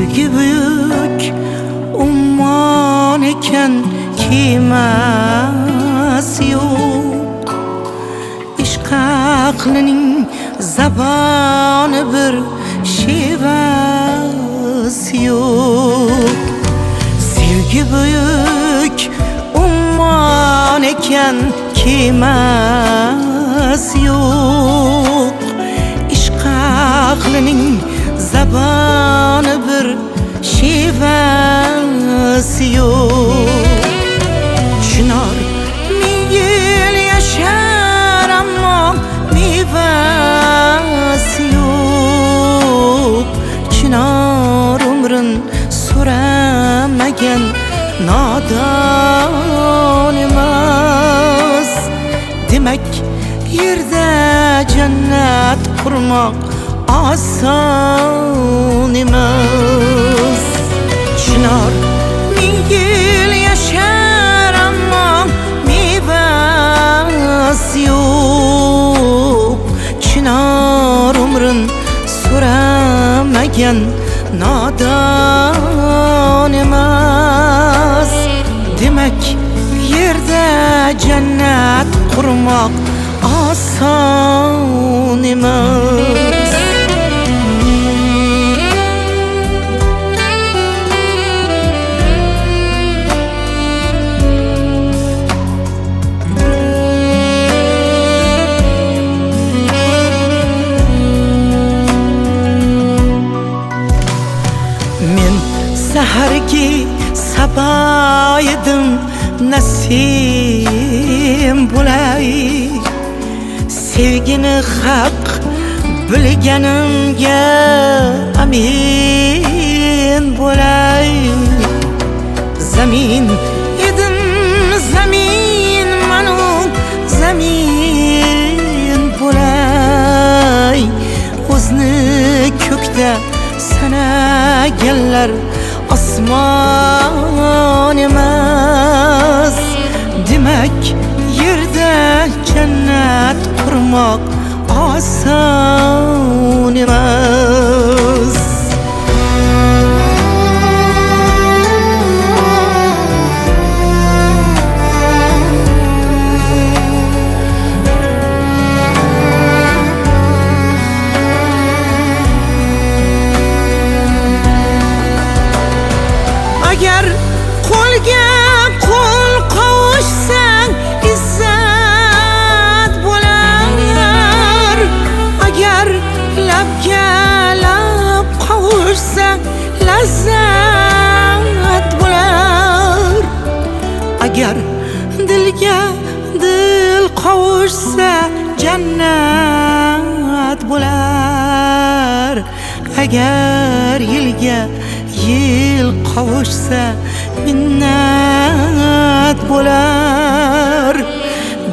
Sevgi büyük umman eken kimasi yok. İşq aqlining zaboni bir şivasi yok. Sevgi büyük umman eken kimasi yok. İşq aqlining zaboni bir şivasi yok. Chinor ming yil yashar ammo mevasi yo'q. Chinor umrin so'ramagan nodon emas. Demak yerda jannat qurmoq oson emas. Chinor ming yil yashar ammo mevasi yo'q. Chinor umrin so'ramagan nodon emas. Demak yerda jannat qurmoq oson emas. Sahargi sabo edim nasim bo'lay. Sevgini haq bilganimga amin bo'lay. Zamin edim zamin manu zamin bo'lay. O'zni ko'kda sanaganlar osmon emas. Demak yerda jannat qurmoq oson emas. Agar qo'lga qo'l qovushsang izzat bo'lar. Agar labga lab qovushsang lazzat bo'lar. Agar dilga dil qovushsa jannat bo'lar. Agar yilga yil qovushsa minnat bo'lar.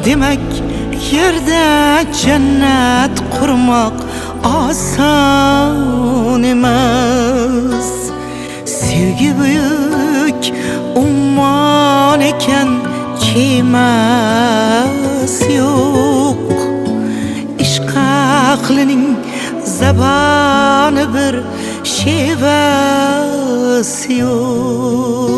Demak yerda jannat qurmoq oson emas. Sevgi buyuk ummon ekan kemasi yo'q. Ishq aqlining zaboni bir şivasi yok.